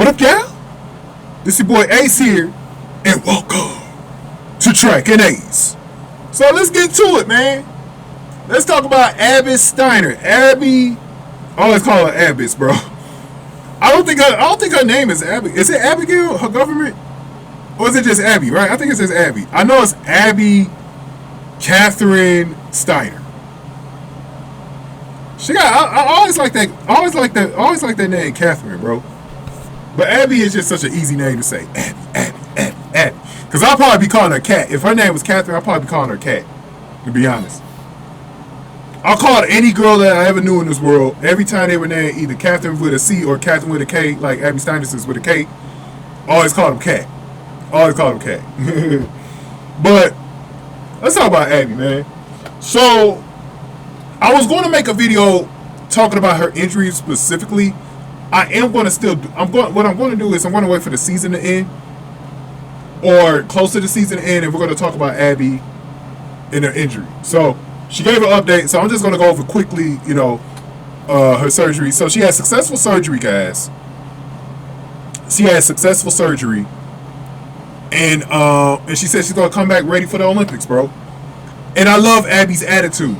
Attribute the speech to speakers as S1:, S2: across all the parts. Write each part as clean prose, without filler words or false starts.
S1: What up, y'all? This your boy Ace here, and welcome to Track and Ace. So let's get to it, man. Let's talk about Abby Steiner. Abby, I always call her Abbas, bro. I don't think her name is Abby. Is it Abigail, her government? Or is it just Abby, right? I think it says Abby. I know it's Abby Catherine Steiner. She got I always like that name, Catherine, bro. But Abby is just such an easy name to say. Abby. Because I'll probably be calling her Cat. If her name was Catherine, I'll probably be calling her Cat, to be honest. I'll call it any girl that I ever knew in this world. Every time they were named either Catherine with a C or Catherine with a K, like Abby Steiner is with a K, always call them Cat. Always call them Cat. But let's talk about Abby, man. So I was going to make a video talking about her injury specifically. What I'm going to do is I'm going to wait for the season to end, or close to the season to end, and we're going to talk about Abby and her injury. So she gave an update, so I'm just going to go over quickly, her surgery. So she had successful surgery, guys. She had successful surgery, and she said she's going to come back ready for the Olympics, bro. And I love Abby's attitude.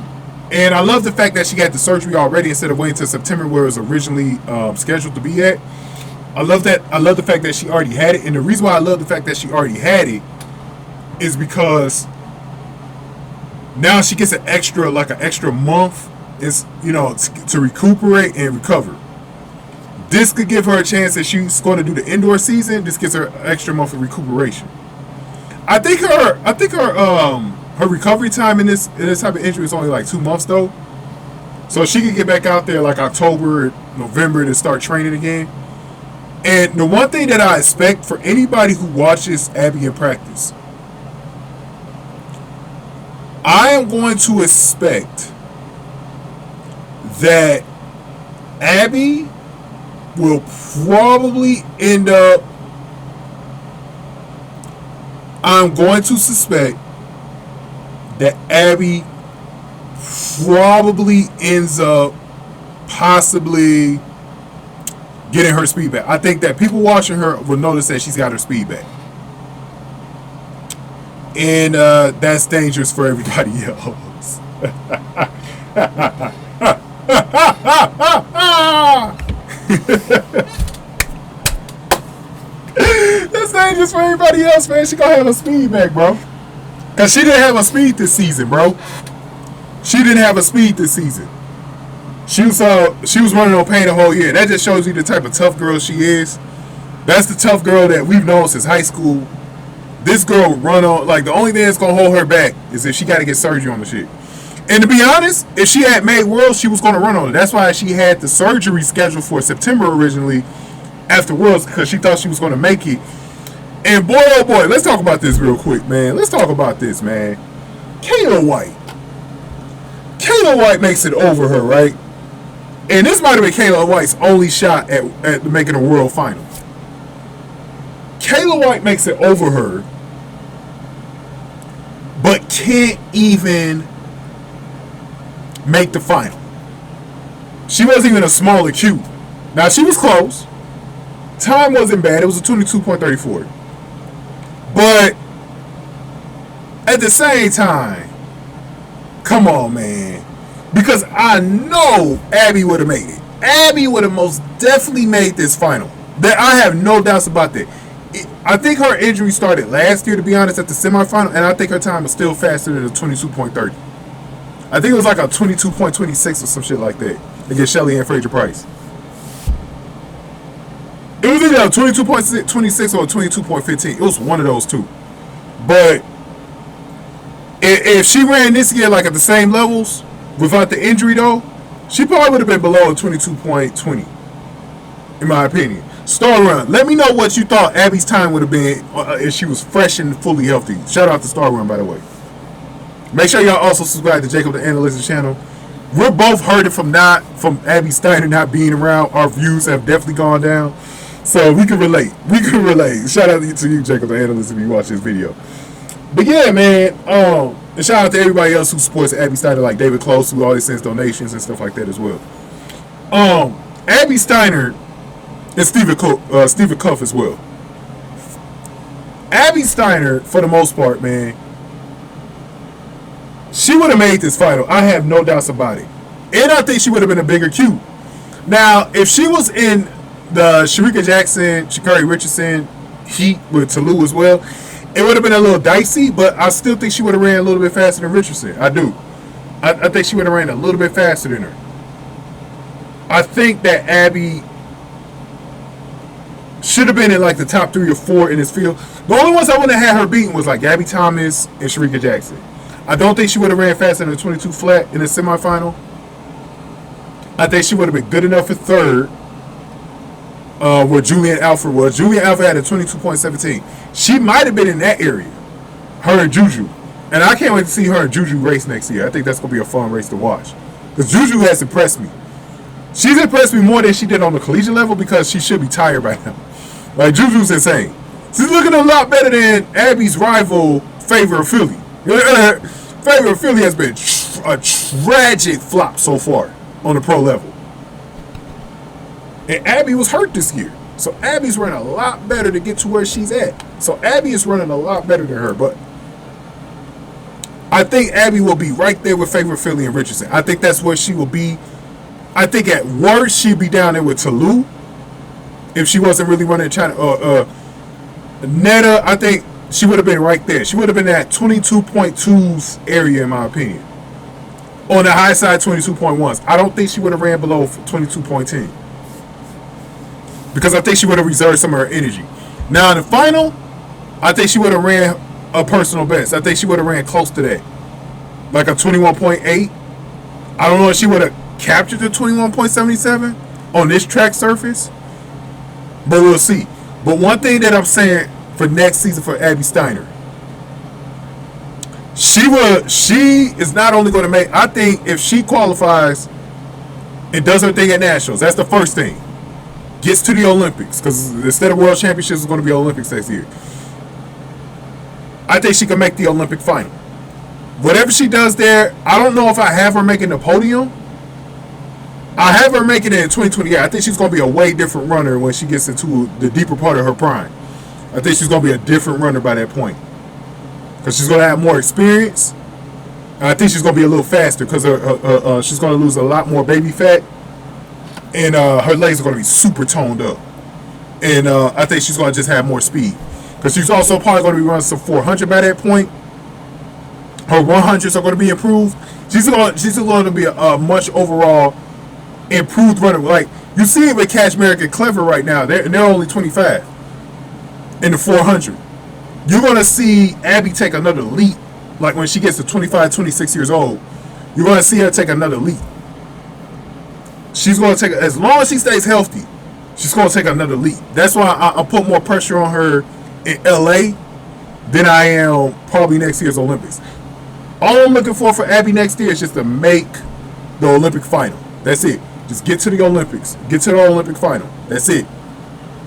S1: And I love the fact that she had the surgery already instead of waiting until September where it was originally scheduled to be at. I love that. I love the fact that she already had it. And the reason why I love the fact that she already had it is because now she gets an extra month to recuperate and recover. This could give her a chance that she's going to do the indoor season. This gives her an extra month of recuperation. I think her recovery time in this type of injury is only like 2 months though. So she can get back out there like October, November to start training again. And the one thing that I expect for anybody who watches Abby in practice, I am going to expect that Abby will probably end up, I'm going to suspect that Abby probably ends up possibly getting her speed back. I think that people watching her will notice that she's got her speed back. And that's dangerous for everybody else. That's dangerous for everybody else, man. She gonna have her speed back, bro. Because she didn't have a speed this season, bro. She didn't have a speed this season. She was running on pain the whole year. That just shows you the type of tough girl she is. That's the tough girl that we've known since high school. This girl would run on, like, the only thing that's going to hold her back is if she got to get surgery on the shit. And to be honest, if she had made Worlds, she was going to run on it. That's why she had the surgery scheduled for September originally after Worlds, because she thought she was going to make it. And boy, oh boy, let's talk about this real quick, man. Let's talk about this, man. Kayla White makes it over her, right? And this might have been Kayla White's only shot at making a world final. Kayla White makes it over her, but can't even make the final. She wasn't even a smaller cube. Now, she was close. Time wasn't bad. It was a 22.34. But at the same time, come on, man. Because I know Abby would have made it. Abby would have most definitely made this final. That I have no doubts about that. I think her injury started last year, to be honest, at the semifinal, and I think her time was still faster than a 22.30. I think it was like a 22.26 or some shit like that against Shelly and Fraser Price. It was either a 22.26 or a 22.15. It was one of those two. But if she ran this year like at the same levels without the injury though, she probably would have been below a 22.20, in my opinion. Star Run, let me know what you thought Abby's time would have been if she was fresh and fully healthy. Shout out to Star Run, by the way. Make sure y'all also subscribe to Jacob the Analyst's channel. We're both hurting from Abby Steiner not being around. Our views have definitely gone down. So we can relate. Shout out to you, Jacob the Analyst, if you watch this video. But yeah, man, and shout out to everybody else who supports Abby Steiner, like David Close, who always sends donations and stuff like that as well. Abby Steiner and Stephen Cuff as well. Abby Steiner, for the most part, man, she would have made this final. I have no doubts about it. And I think she would have been a bigger Q. Now, if she was in the Shericka Jackson, Sha'Carri Richardson heat with Toulouse as well, it would have been a little dicey, but I still think she would have ran a little bit faster than Richardson. I do. I think she would have ran a little bit faster than her. I think that Abby should have been in like the top 3 or 4 in this field. The only ones I wouldn't have had her beating was like Gabby Thomas and Shericka Jackson. I don't think she would have ran faster than the 22 flat in the semifinal. I think she would have been good enough for third, where Julien Alfred was. Julien Alfred had a 22.17. She might have been in that area, her and Juju. And I can't wait to see her and Juju race next year. I think that's going to be a fun race to watch. Because Juju has impressed me. She's impressed me more than she did on the collegiate level because she should be tired by now. Like, Juju's insane. She's looking a lot better than Abby's rival, Favor of Philly. Favor of Philly has been a tragic flop so far on the pro level. And Abby was hurt this year. So Abby's running a lot better to get to where she's at. So Abby is running a lot better than her. But I think Abby will be right there with Favor Philly and Richardson. I think that's where she will be. I think at worst she'd be down there with Toulouse if she wasn't really running China. Neita, I think she would have been right there. She would have been at 22.2's area in my opinion. On the high side, 22.1s. I don't think she would have ran below 22.10 because I think she would have reserved some of her energy. Now in the final, I think she would have ran a personal best. I think she would have ran close to that, like a 21.8. I don't know if she would have captured the 21.77 on this track surface, but we'll see. But one thing that I'm saying for next season for Abby Steiner, she is not only going to make, I think if she qualifies and does her thing at Nationals, that's the first thing. Gets to the Olympics, because instead of World Championships, it's going to be Olympics next year. I think she can make the Olympic final. Whatever she does there, I don't know if I have her making the podium. I have her making it in 2028. I think she's going to be a way different runner when she gets into the deeper part of her prime. I think she's going to be a different runner by that point. Because she's going to have more experience. And I think she's going to be a little faster because she's going to lose a lot more baby fat. And her legs are going to be super toned up. And I think she's going to just have more speed. Because she's also probably going to be running some 400 by that point. Her 100s are going to be improved. She's going to be a much overall improved runner. Like, you see it with Kaczmarek and Clever right now. They're only 25 in the 400. You're going to see Abby take another leap. Like when she gets to 25, 26 years old, you're going to see her take another leap. She's going to take, as long as she stays healthy, she's going to take another leap. That's why I put more pressure on her in LA than I am probably next year's Olympics. All I'm looking for Abby next year is just to make the Olympic final. That's it. Just get to the Olympics. Get to the Olympic final. That's it.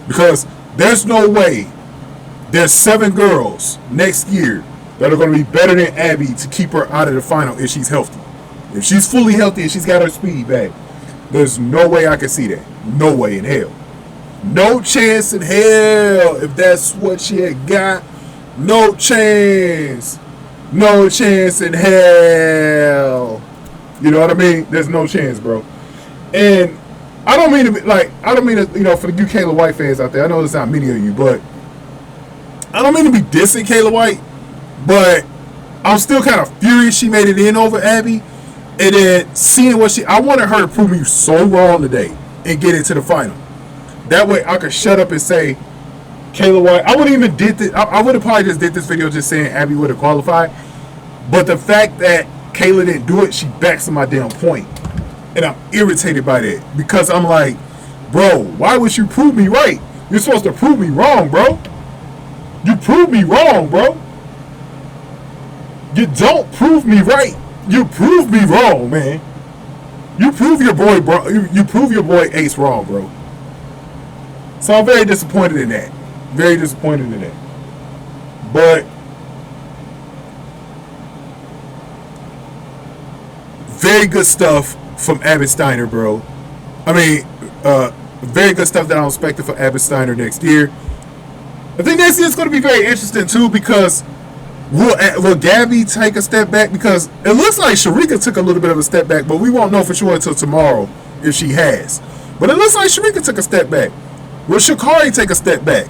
S1: Because there's no way there's 7 girls next year that are going to be better than Abby to keep her out of the final if she's healthy. If she's fully healthy and she's got her speed back, there's no way I can see that. No way in hell. No chance in hell if that's what she had got. No chance. No chance in hell. You know what I mean? There's no chance, bro. And I don't mean to be like, I don't mean to, for the Kayla White fans out there, I know there's not many of you, but I don't mean to be dissing Kayla White, but I'm still kind of furious she made it in over Abby. And then seeing I wanted her to prove me so wrong today and get into the final. That way I could shut up and say, Kayla White, I wouldn't even did this. I would have probably just did this video just saying Abby would have qualified. But the fact that Kayla didn't do it, she backs on my damn point. And I'm irritated by that. Because I'm like, bro, why would you prove me right? You're supposed to prove me wrong, bro. You prove me wrong, bro. You don't prove me right. You prove me wrong, man. You prove your boy, bro. You prove your boy Ace wrong, bro. So I'm very disappointed in that. Very disappointed in that. But very good stuff from Abby Steiner, bro. I mean, Very good stuff that I'm expecting for Abby Steiner next year. I think next year is going to be very interesting too, because will Gabby take a step back? Because it looks like Shericka took a little bit of a step back, but we won't know for sure until tomorrow if she has. But it looks like Shericka took a step back. Will Sha'Carri take a step back?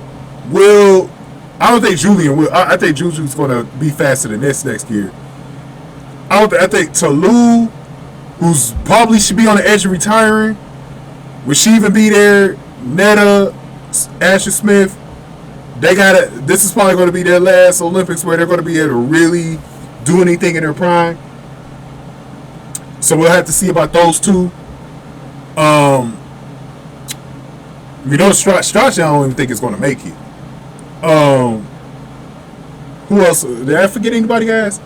S1: I don't think Julien will. I think Juju's going to be faster than this next year. I think Tolu, who's probably should be on the edge of retiring, will she even be there? Neita, Asher Smith, this is probably going to be their last Olympics where they're going to be able to really do anything in their prime. So we'll have to see about those two. Strachan, I don't even think is going to make it. Who else? Did I forget anybody, guys?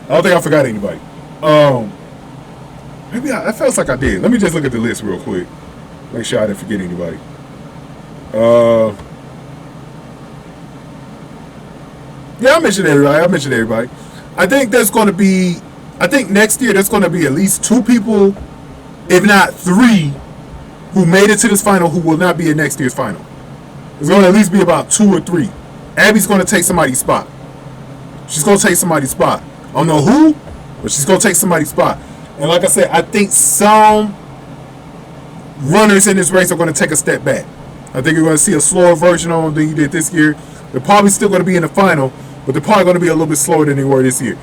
S1: I don't think I forgot anybody. Maybe I felt like I did. Let me just look at the list real quick. Make sure I didn't forget anybody. Yeah, I mentioned everybody. I think next year there's going to be at least 2 people, if not 3, who made it to this final who will not be in next year's final. There's going to at least be about 2 or 3. Abby's going to take somebody's spot. She's going to take somebody's spot. I don't know who, but she's going to take somebody's spot. And like I said, I think some runners in this race are going to take a step back. I think you're going to see a slower version of them than you did this year. They're probably still going to be in the final, but they're probably going to be a little bit slower than they were this year.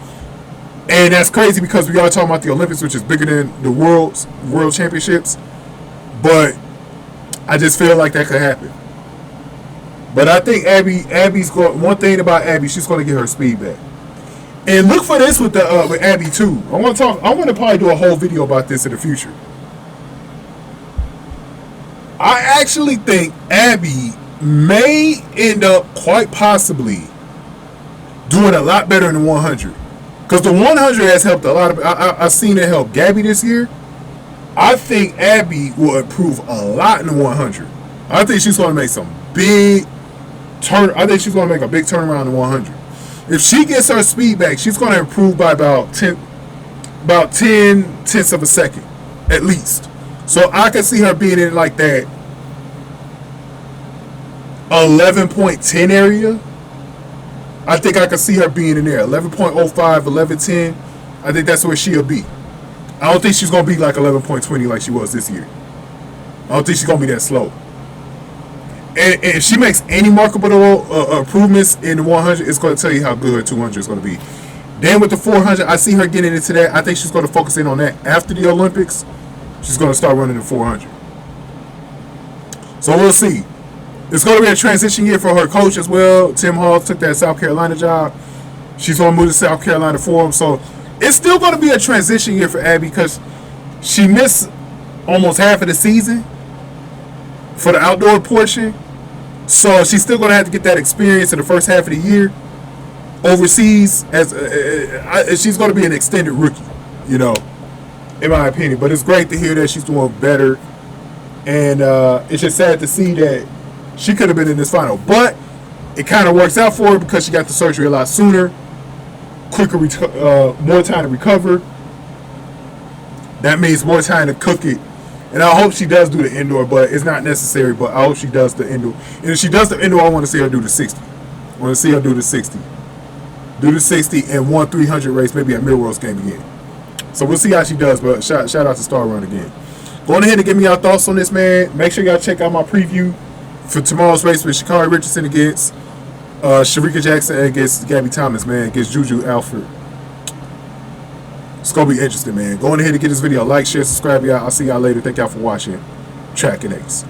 S1: And that's crazy because we are talking about the Olympics, which is bigger than the World Championships. But I just feel like that could happen. But I think Abby's going. One thing about Abby, she's going to get her speed back. And look for this with Abby too. I want to probably do a whole video about this in the future. I actually think Abby may end up quite possibly doing a lot better in the 100. Because the 100 has helped a lot of. I've seen it help Gabby this year. I think Abby will improve a lot in the 100. I think she's going to make some big turn. I think she's going to make a big turnaround in the 100. If she gets her speed back, she's going to improve by about 10 tenths of a second, at least. So I can see her being in like that 11.10 area. I think I can see her being in there. 11.05, 11.10. I think that's where she'll be. I don't think she's going to be like 11.20 like she was this year. I don't think she's going to be that slow. And if she makes any marketable improvements in the 100, it's going to tell you how good her 200 is going to be. Then with the 400, I see her getting into that. I think she's going to focus in on that after the Olympics. She's going to start running the 400. So we'll see. It's going to be a transition year for her coach as well. Tim Hall took that South Carolina job. She's going to move to South Carolina for him. So it's still going to be a transition year for Abby because she missed almost half of the season for the outdoor portion. So she's still going to have to get that experience in the first half of the year overseas. She's going to be an extended rookie, in my opinion. But it's great to hear that she's doing better. And it's just sad to see that she could have been in this final. But it kind of works out for her because she got the surgery a lot sooner. Quicker, more time to recover. That means more time to cook it. And I hope she does do the indoor, but it's not necessary. But I hope she does the indoor. And if she does the indoor, I want to see her do the 60. I want to see her do the 60. Do the 60 and 1-300 race, maybe at Millrose game again. So we'll see how she does. But shout out to Star Run again. Go ahead and give me your thoughts on this, man. Make sure y'all check out my preview for tomorrow's race with Sha'Carri Richardson against Shericka Jackson against Gabby Thomas, man, against Juju Alfred. It's going to be interesting, man. Go ahead and get this video a like, share, subscribe, y'all. I'll see y'all later. Thank y'all for watching Track and Ace.